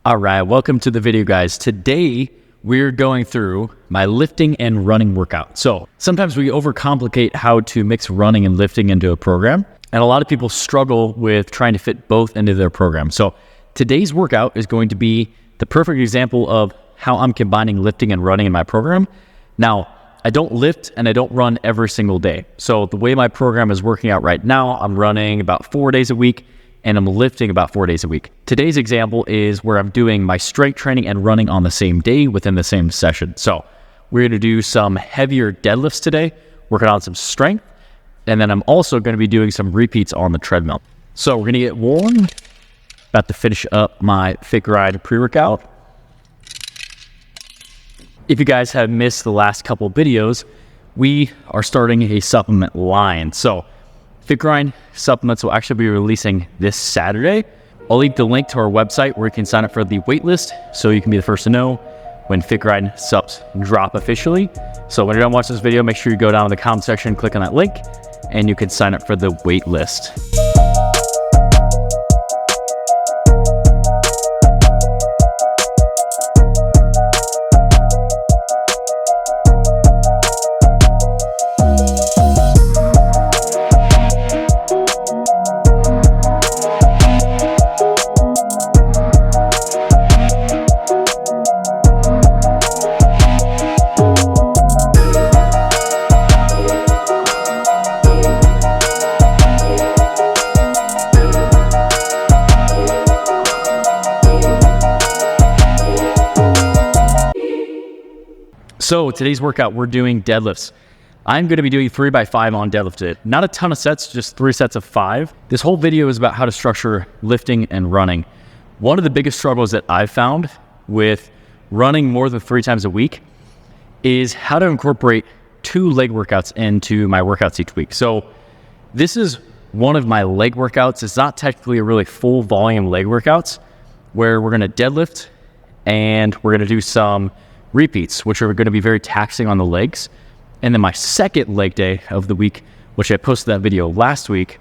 All right, welcome to the video, guys. Today, we're going through my lifting and running workout. So sometimes we overcomplicate how to mix running and lifting into a program, and a lot of people struggle with trying to fit both into their program. So today's workout is going to be the perfect example of how I'm combining lifting and running in my program. Now, I don't lift and I don't run every single day. So the way my program is working out right now, I'm running about 4 days a week and I'm lifting about 4 days a week. Today's example is where I'm doing my strength training and running on the same day within the same session. So we're gonna do some heavier deadlifts today, working on some strength, and then I'm also gonna be doing some repeats on the treadmill. So we're gonna get warm, about to finish up my FITGRIND pre-workout. If you guys have missed the last couple videos, we are starting a supplement line. So FITGRIND supplements will actually be releasing this Saturday. I'll leave the link to our website where you can sign up for the waitlist so you can be the first to know when FITGRIND subs drop officially. So when you're done watching this video, make sure you go down in the comment section, click on that link, and you can sign up for the waitlist. So today's workout, we're doing deadlifts. I'm gonna be doing 3x5 on deadlift today. Not a ton of sets, just 3 sets of 5. This whole video is about how to structure lifting and running. One of the biggest struggles that I've found with running more than 3 times a week is how to incorporate 2 leg workouts into my workouts each week. So this is one of my leg workouts. It's not technically a really full volume leg workouts where we're gonna deadlift and we're gonna do some repeats, which are going to be very taxing on the legs. And then my second leg day of the week, which I posted that video last week,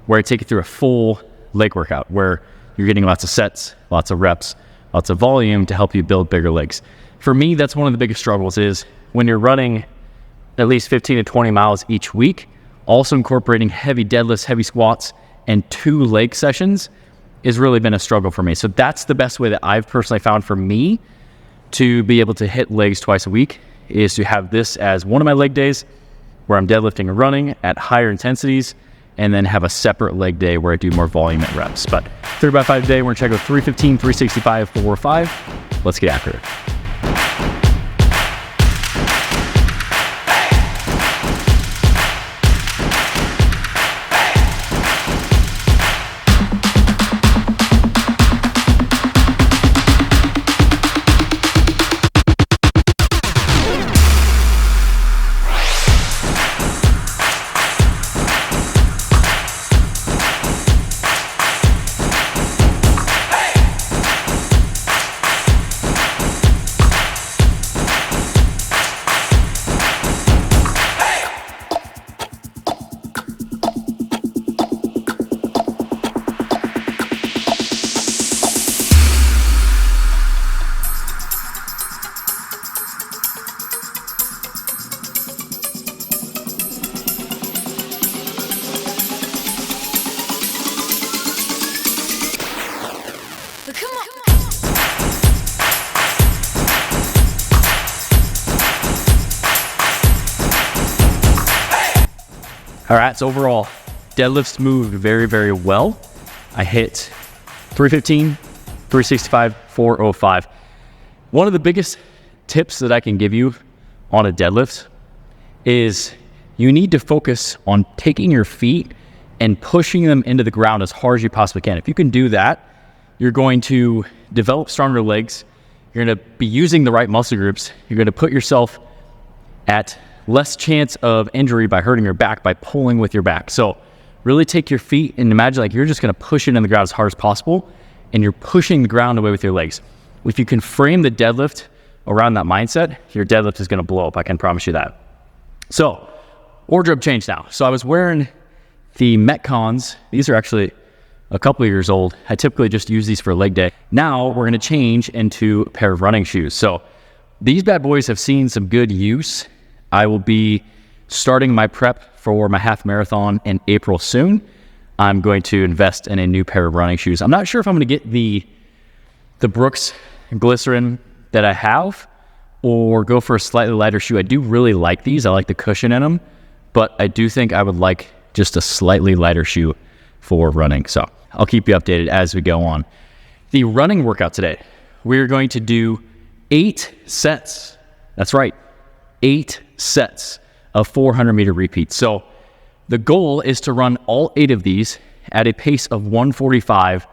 where I take you through a full leg workout where you're getting lots of sets, lots of reps, lots of volume to help you build bigger legs. For me, that's one of the biggest struggles is when you're running at least 15 to 20 miles each week, also incorporating heavy deadlifts, heavy squats, and 2 leg sessions has really been a struggle for me. So that's the best way that I've personally found for me to be able to hit legs twice a week, is to have this as one of my leg days where I'm deadlifting and running at higher intensities, and then have a separate leg day where I do more volume and reps. But 3x5 day, we're gonna check out 315, 365, 405. Let's get after it. All right, so overall, deadlifts moved very, very well. I hit 315, 365, 405. One of the biggest tips that I can give you on a deadlift is you need to focus on taking your feet and pushing them into the ground as hard as you possibly can. If you can do that, you're going to develop stronger legs. You're gonna be using the right muscle groups. You're gonna put yourself at less chance of injury by hurting your back by pulling with your back. So really take your feet and imagine like you're just gonna push it in the ground as hard as possible, and you're pushing the ground away with your legs. If you can frame the deadlift around that mindset, your deadlift is gonna blow up, I can promise you that. So, wardrobe change now. So I was wearing the Metcons. These are actually a couple of years old. I typically just use these for leg day. Now we're gonna change into a pair of running shoes. So these bad boys have seen some good use. I will be starting my prep for my half marathon in April soon. I'm going to invest in a new pair of running shoes. I'm not sure if I'm gonna get the Brooks Glycerin that I have or go for a slightly lighter shoe. I do really like these. I like the cushion in them, but I do think I would like just a slightly lighter shoe for running. So I'll keep you updated as we go on. The running workout today, we're going to do 8 sets. That's right, 8 sets of 400-meter repeats. So the goal is to run all 8 of these at a pace of 145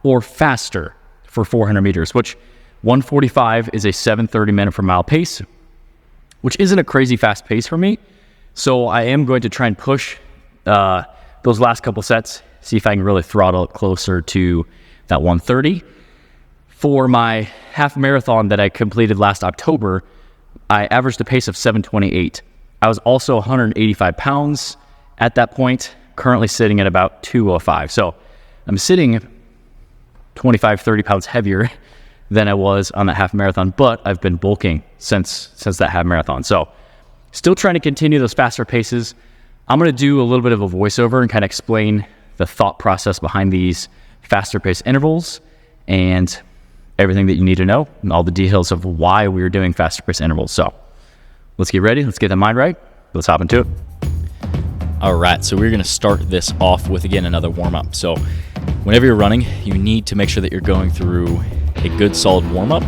or faster for 400 meters, which 145 is a 7:30 minute per mile pace, which isn't a crazy fast pace for me. So I am going to try and push those last couple sets, see if I can really throttle it closer to that 130. For my half marathon that I completed last October, I averaged a pace of 7:28. I was also 185 pounds at that point, currently sitting at about 205. So I'm sitting 25, 30 pounds heavier than I was on that half marathon, but I've been bulking since that half marathon. So still trying to continue those faster paces. I'm going to do a little bit of a voiceover and kind of explain the thought process behind these faster pace intervals and everything that you need to know and all the details of why we're doing faster pace intervals. So let's get ready. Let's get the mind right. Let's hop into it. All right, so we're going to start this off with, again, another warm-up. So whenever you're running, you need to make sure that you're going through a good solid warm-up.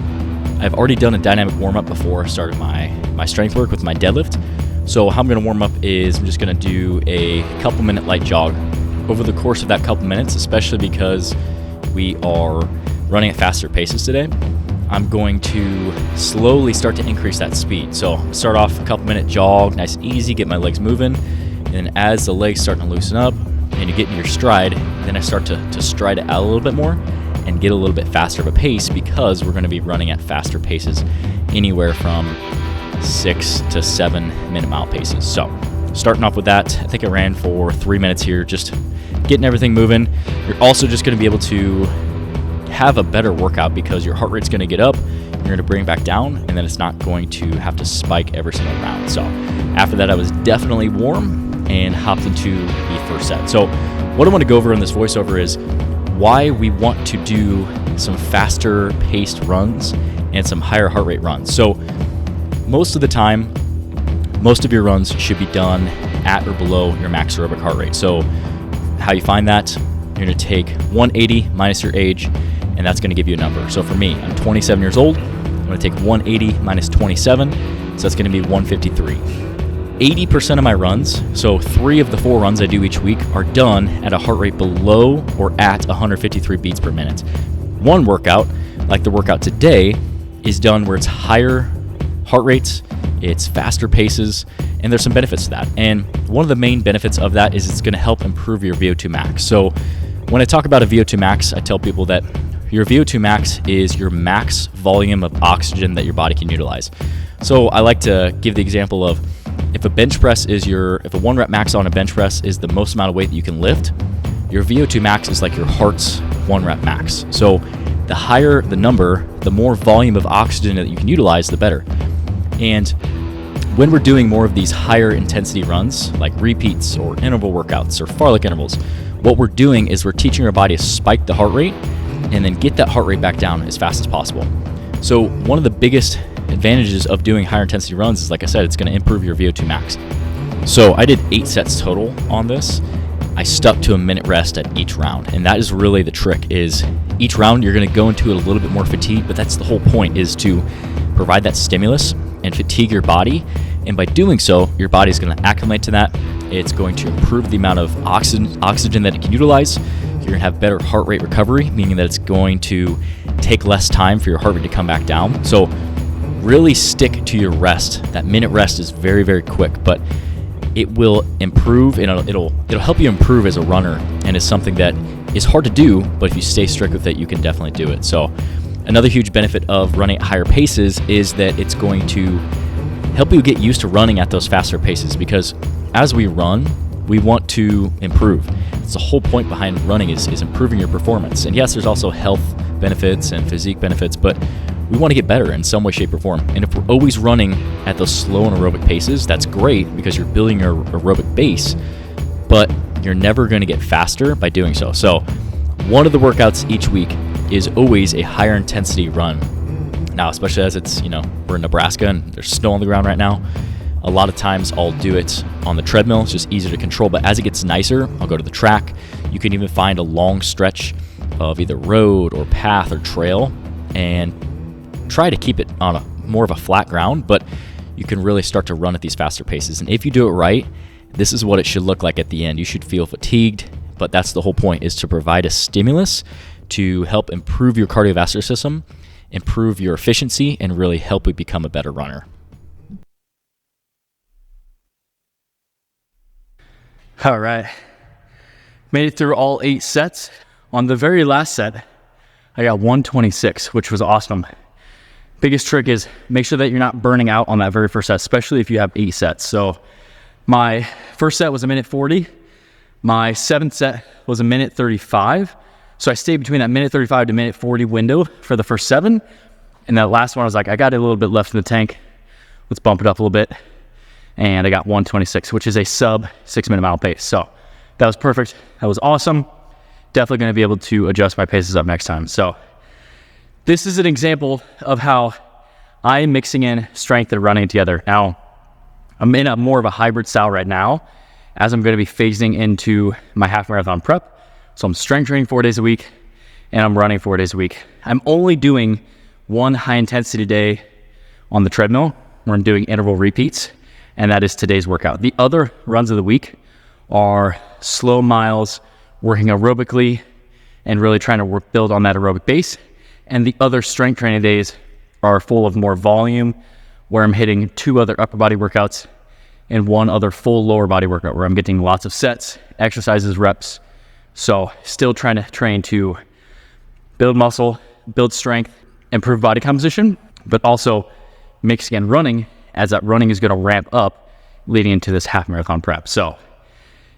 I've already done a dynamic warm-up before I started my strength work with my deadlift. So how I'm going to warm up is I'm just going to do a couple minute light jog over the course of that couple minutes, especially because we are running at faster paces today. I'm going to slowly start to increase that speed. So start off a couple minute jog, nice and easy, get my legs moving. And then as the legs start to loosen up and you get in your stride, then I start to stride it out a little bit more and get a little bit faster of a pace, because we're going to be running at faster paces, anywhere from 6 to 7 minute mile paces. So starting off with that, I think I ran for 3 minutes here, just getting everything moving. You're also just going to be able to have a better workout because your heart rate's going to get up, you're going to bring it back down, and then it's not going to have to spike every single round. So after that, I was definitely warm and hopped into the first set. So what I want to go over in this voiceover is why we want to do some faster paced runs and some higher heart rate runs. So most of the time, most of your runs should be done at or below your max aerobic heart rate. So how you find that, you're going to take 180 minus your age, and that's going to give you a number. So for me, I'm 27 years old. I'm going to take 180 minus 27, so that's going to be 153. 80% of my runs, so 3 of the 4 runs I do each week, are done at a heart rate below or at 153 beats per minute. One workout, like the workout today, is done where it's higher heart rates, it's faster paces, and there's some benefits to that. And one of the main benefits of that is it's going to help improve your VO2 max. So when I talk about a VO2 max, I tell people that your VO2 max is your max volume of oxygen that your body can utilize. So I like to give the example of, if a bench press is if a 1 rep max on a bench press is the most amount of weight that you can lift, your VO2 max is like your heart's 1 rep max. So the higher the number, the more volume of oxygen that you can utilize, the better. And when we're doing more of these higher intensity runs, like repeats or interval workouts or fartlek intervals, what we're doing is we're teaching our body to spike the heart rate and then get that heart rate back down as fast as possible. So one of the biggest advantages of doing higher intensity runs is, like I said, it's going to improve your VO2 max. So I did 8 sets total on this. I stuck to a minute rest at each round, and that is really the trick. Is each round you're going to go into it a little bit more fatigued, but that's the whole point, is to provide that stimulus and fatigue your body. And by doing so, your body's going to acclimate to that. It's going to improve the amount of oxygen that it can utilize. You're going to have better heart rate recovery, meaning that it's going to take less time for your heart rate to come back down. So really stick to your rest. That minute rest is very, very quick, but it will improve, and it'll help you improve as a runner, and is something that is hard to do, but if you stay strict with it, you can definitely do it. So another huge benefit of running at higher paces is that it's going to help you get used to running at those faster paces, because as we run, We want to improve. It's the whole point behind running is improving your performance. And yes, there's also health benefits and physique benefits, but we want to get better in some way, shape, or form. And if we're always running at those slow and aerobic paces, that's great because you're building your aerobic base, but you're never going to get faster by doing so. So one of the workouts each week is always a higher intensity run. Now, especially as it's, we're in Nebraska and there's snow on the ground right now, a lot of times I'll do it on the treadmill. It's just easier to control. But as it gets nicer, I'll go to the track. You can even find a long stretch of either road or path or trail and try to keep it on more of a flat ground, but you can really start to run at these faster paces. And if you do it right, this is what it should look like at the end. You should feel fatigued, but that's the whole point, is to provide a stimulus to help improve your cardiovascular system, improve your efficiency, and really help you become a better runner. All right, made it through all 8 sets. On the very last set, I got 126, which was awesome. Biggest trick is make sure that you're not burning out on that very first set, especially if you have 8 sets. So my first set was 1:40. My 7th set was 1:35. So I stayed between that 1:35 to 1:40 window for the first 7. And that last one, I was like, I got a little bit left in the tank. Let's bump it up a little bit. And I got 126, which is a sub 6-minute mile pace. So that was perfect. That was awesome. Definitely going to be able to adjust my paces up next time. So this is an example of how I'm mixing in strength and running together. Now, I'm in a more of a hybrid style right now, as I'm going to be phasing into my half marathon prep. So I'm strength training 4 days a week and I'm running 4 days a week. I'm only doing 1 high intensity day on the treadmill where I'm doing interval repeats, and that is today's workout. The other runs of the week are slow miles, working aerobically and really trying to build on that aerobic base. And the other strength training days are full of more volume, where I'm hitting 2 other upper body workouts and 1 other full lower body workout where I'm getting lots of sets, exercises, reps. So still trying to train to build muscle, build strength, improve body composition, but also mixing in running, as that running is going to ramp up leading into this half marathon prep. So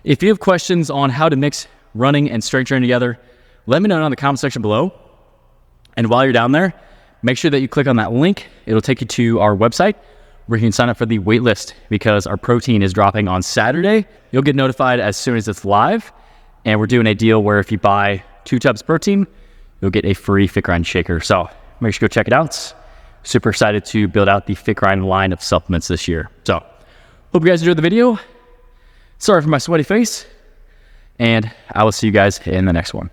if you have questions on how to mix running and strength training together, let me know in the comment section below. And while you're down there, make sure that you click on that link. It'll take you to our website where you can sign up for the waitlist, because our protein is dropping on Saturday. You'll get notified as soon as it's live. And we're doing a deal where if you buy 2 tubs of protein, you'll get a free FITGRIND shaker. So make sure you go check it out. Super excited to build out the FITGRIND line of supplements this year. So hope you guys enjoyed the video. Sorry for my sweaty face, and I will see you guys in the next one.